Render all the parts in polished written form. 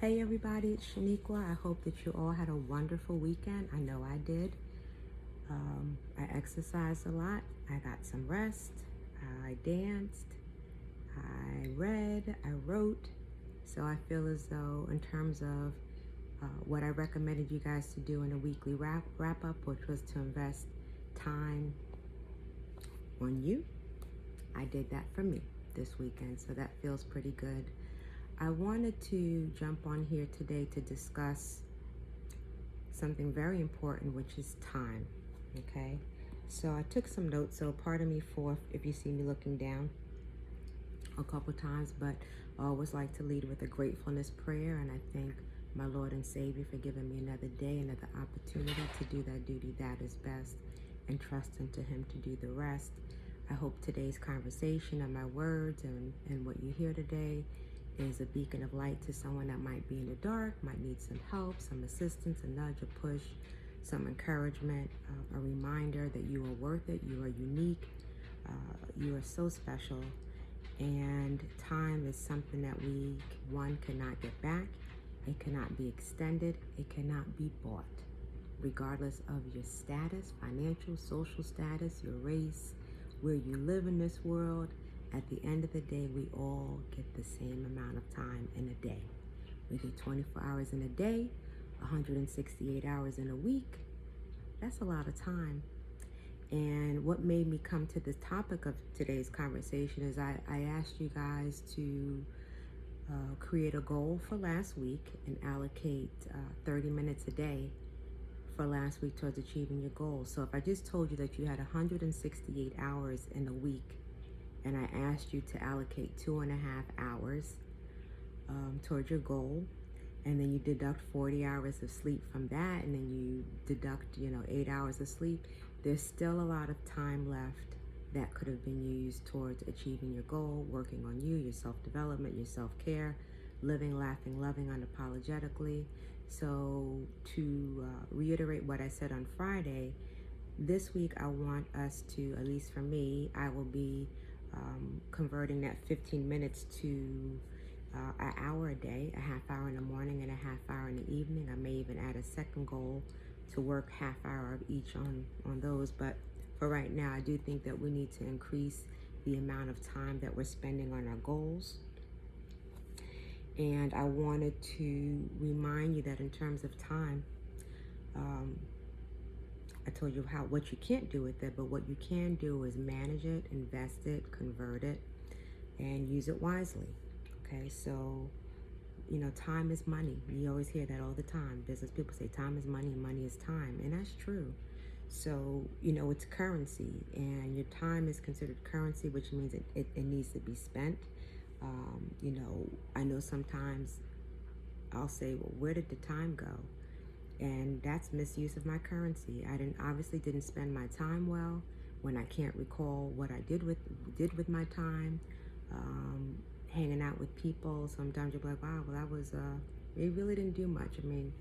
Hey everybody, it's Shaniqua. I hope that you all had a wonderful weekend. I know I did. I exercised a lot. I got some rest. I danced. I read. I wrote. So I feel as though, in terms of what I recommended you guys to do in a weekly wrap up, which was to invest time on you, I did that for me this weekend. So that feels pretty good. I wanted to jump on here today to discuss something very important, which is time. Okay, so I took some notes, so pardon me for if you see me looking down a couple times, but I always like to lead with a gratefulness prayer, and I thank my Lord and Savior for giving me another day, another opportunity to do that duty that is best, and trust into Him to do the rest. I hope today's conversation and my words and what you hear today is a beacon of light to someone that might be in the dark, might need some help, some assistance, a nudge, a push, some encouragement, a reminder that you are worth it, you are unique, you are so special, and time is something that one, cannot get back, it cannot be extended, it cannot be bought, regardless of your status, financial, social status, your race, where you live in this world. At the end of the day, we all get the same amount of time in a day. We get 24 hours in a day, 168 hours in a week. That's a lot of time. And what made me come to the topic of today's conversation is I asked you guys to create a goal for last week and allocate 30 minutes a day for last week towards achieving your goal. So if I just told you that you had 168 hours in a week, and I asked you to allocate 2.5 hours towards your goal, and then you deduct 40 hours of sleep from that, and then you deduct 8 hours of sleep, there's still a lot of time left that could have been used towards achieving your goal, working on you, your self-development, your self-care, living, laughing, loving unapologetically. So to reiterate what I said on Friday, this week I want us to, at least for me, I will be converting that 15 minutes to an hour a day, a half hour in the morning and a half hour in the evening. I may even add a second goal to work half hour of each on those. But for right now, I do think that we need to increase the amount of time that we're spending on our goals. And I wanted to remind you that in terms of time, I told you what you can't do with it, but what you can do is manage it, invest it, convert it, and use it wisely. Okay, so time is money. You always hear that all the time. Business people say time is money and money is time, and that's true. So it's currency, and your time is considered currency, which means it needs to be spent. I know sometimes I'll say, well, where did the time go? And that's misuse of my currency. I obviously didn't spend my time well when I can't recall what I did with my time. Hanging out with people, sometimes you'll be like, wow, well, that was it really didn't do much. I mean,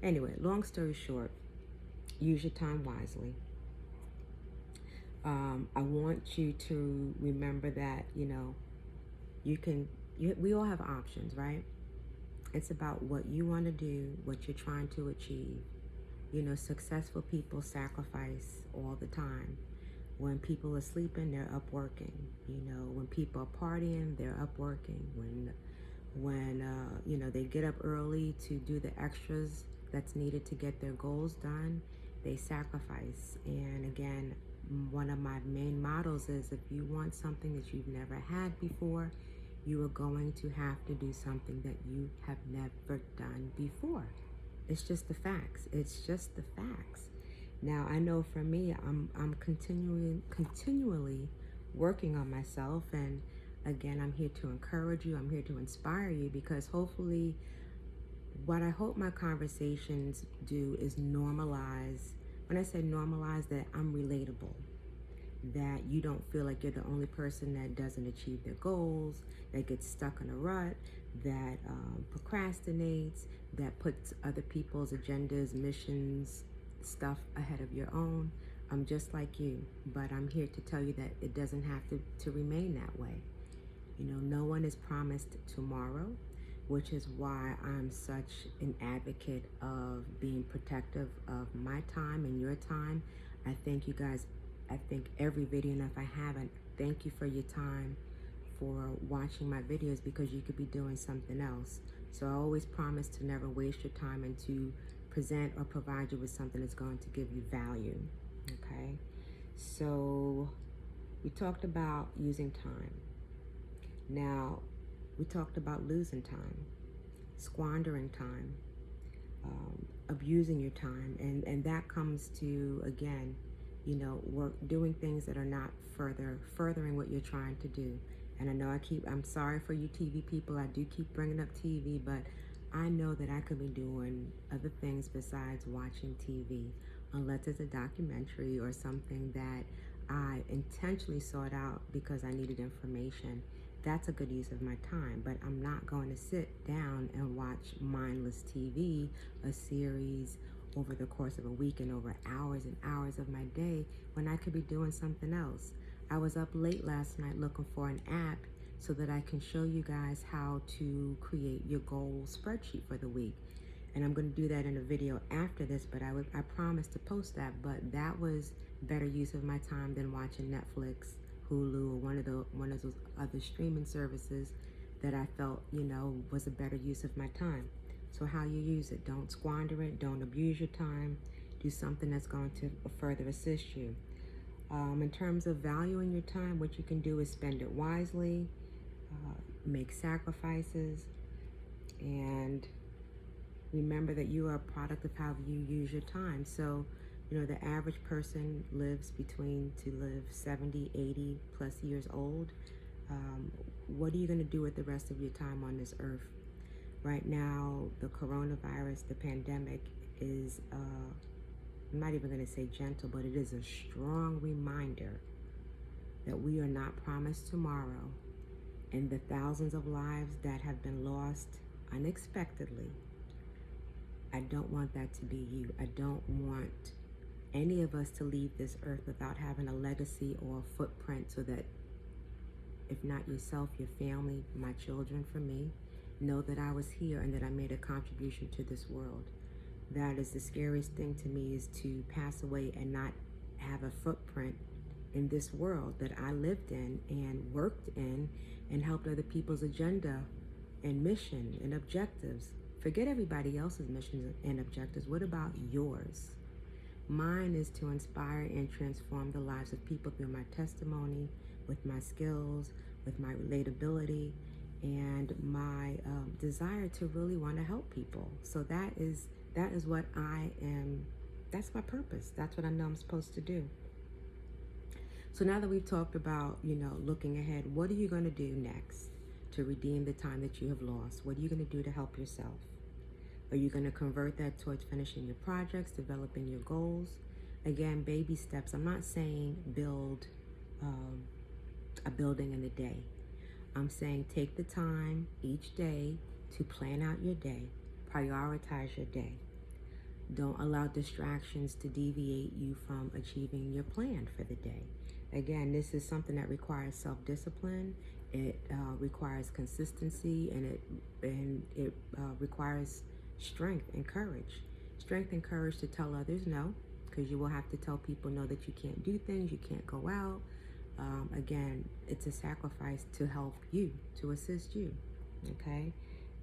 anyway, long story short, use your time wisely. I want you to remember that we all have options, right? It's about what you want to do, what you're trying to achieve. Successful people sacrifice all the time. When people are sleeping, they're up working. When people are partying, they're up working. When they get up early to do the extras that's needed to get their goals done, they sacrifice. And again, one of my main mottos is, if you want something that you've never had before, you are going to have to do something that you have never done before. It's just the facts. It's just the facts. Now, I know for me, I'm continually working on myself, and again, I'm here to encourage you. I'm here to inspire you, because hopefully, what I hope my conversations do is normalize. When I say normalize, that I'm relatable, that you don't feel like you're the only person that doesn't achieve their goals, that gets stuck in a rut, that procrastinates, that puts other people's agendas, missions, stuff ahead of your own. I'm just like you, but I'm here to tell you that it doesn't have to remain that way. No one is promised tomorrow. which is why I'm such an advocate of being protective of my time and your time. I thank you guys. I think every video, and if I haven't, thank you for your time for watching my videos, because you could be doing something else. So I always promise to never waste your time and to present or provide you with something that's going to give you value. Okay, so we talked about using time. Now, we talked about losing time, squandering time, abusing your time, and that comes to, again, you know, doing things that are not furthering what you're trying to do. And I know I'm sorry for you TV people, I do keep bringing up TV, but I know that I could be doing other things besides watching TV, unless it's a documentary or something that I intentionally sought out because I needed information. That's a good use of my time, but I'm not going to sit down and watch mindless TV, a series over the course of a week and over hours and hours of my day when I could be doing something else. I was up late last night looking for an app so that I can show you guys how to create your goal spreadsheet for the week. And I'm going to do that in a video after this, but I promised to post that, but that was better use of my time than watching Netflix, Hulu, or one of those other streaming services that I felt, you know, was a better use of my time. So how you use it, don't squander it, don't abuse your time, do something that's going to further assist you. In terms of valuing your time, what you can do is spend it wisely, make sacrifices, and remember that you are a product of how you use your time. So, you know, the average person lives to live 70, 80 plus years old. What are you going to do with the rest of your time on this earth? Right now, the coronavirus, the pandemic is, I'm not even going to say gentle, but it is a strong reminder that we are not promised tomorrow, and the thousands of lives that have been lost unexpectedly. I don't want that to be you. I don't want any of us to leave this earth without having a legacy or a footprint, so that if not yourself, your family, my children, for me, know that I was here and that I made a contribution to this world. That is the scariest thing to me, is to pass away and not have a footprint in this world that I lived in and worked in and helped other people's agenda and mission and objectives. Forget everybody else's missions and objectives. What about yours? Mine is to inspire and transform the lives of people through my testimony, with my skills, with my relatability, and my desire to really want to help people. So that is what I am. That's my purpose. That's what I know I'm supposed to do. So now that we've talked about, you know, looking ahead, what are you going to do next to redeem the time that you have lost? What are you going to do to help yourself? Are you going to convert that towards finishing your projects, developing your goals? Again, baby steps. I'm not saying build a building in a day. I'm saying take the time each day to plan out your day, prioritize your day. Don't allow distractions to deviate you from achieving your plan for the day. Again, this is something that requires self-discipline. It requires consistency, and it requires strength and courage. Strength and courage to tell others no, because you will have to tell people no that you can't do things, you can't go out. Again, it's a sacrifice to help you, to assist you, okay?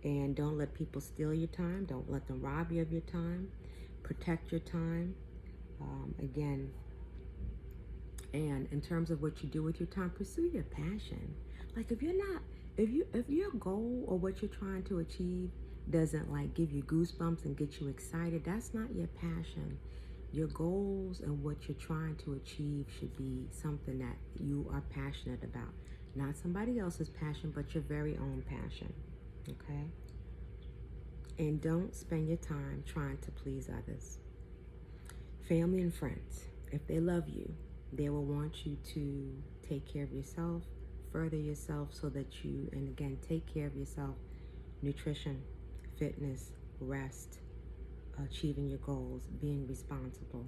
And don't let people steal your time. Don't let them rob you of your time. Protect your time. Again, and in terms of what you do with your time, pursue your passion. Like if your goal or what you're trying to achieve doesn't like give you goosebumps and get you excited, that's not your passion. Your goals and what you're trying to achieve should be something that you are passionate about. Not somebody else's passion, but your very own passion, okay? And don't spend your time trying to please others. Family and friends, if they love you, they will want you to take care of yourself, further yourself so that you, and again, take care of yourself. Nutrition, fitness, rest, achieving your goals, being responsible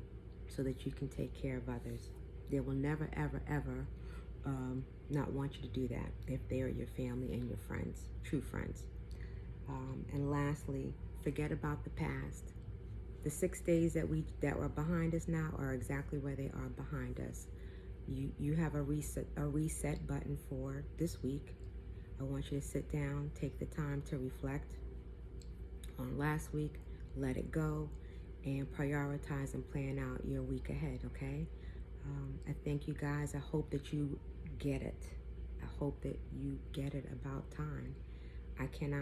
so that you can take care of others. They will never, ever, ever not want you to do that if they are your family and your friends, true friends. And lastly, forget about the past. The 6 days that were behind us now are exactly where they are behind us. You have a reset button for this week. I want you to sit down, take the time to reflect on last week, let it go, and prioritize and plan out your week ahead, okay? I thank you guys. I hope that you get it. I hope that you get it about time. And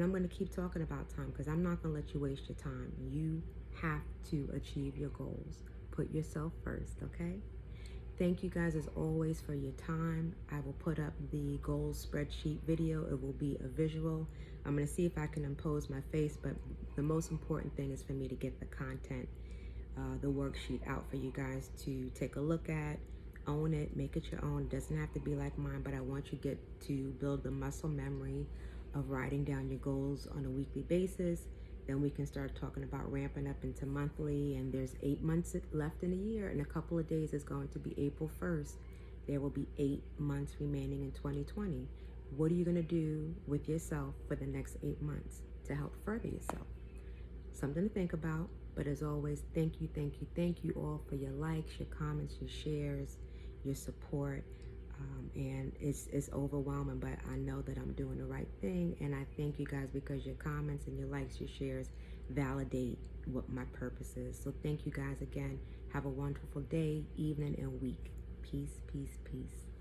I'm going to keep talking about time because I'm not going to let you waste your time. You have to achieve your goals. Put yourself first, okay? Thank you guys as always for your time. I will put up the goals spreadsheet video. It will be a visual. I'm going to see if I can impose my face, but the most important thing is for me to get the content, the worksheet out for you guys to take a look at, own it, make it your own. It doesn't have to be like mine, but I want you to build the muscle memory of writing down your goals on a weekly basis. Then we can start talking about ramping up into monthly, and there's 8 months left in a year. In a couple of days is going to be April 1st. There will be 8 months remaining in 2020. What are you going to do with yourself for the next 8 months to help further yourself? Something to think about. But as always, thank you all for your likes, your comments, your shares, your support. And it's overwhelming, but I know that I'm doing the right thing. And I thank you guys because your comments and your likes, your shares validate what my purpose is. So thank you guys again. Have a wonderful day, evening, and week. Peace, peace, peace.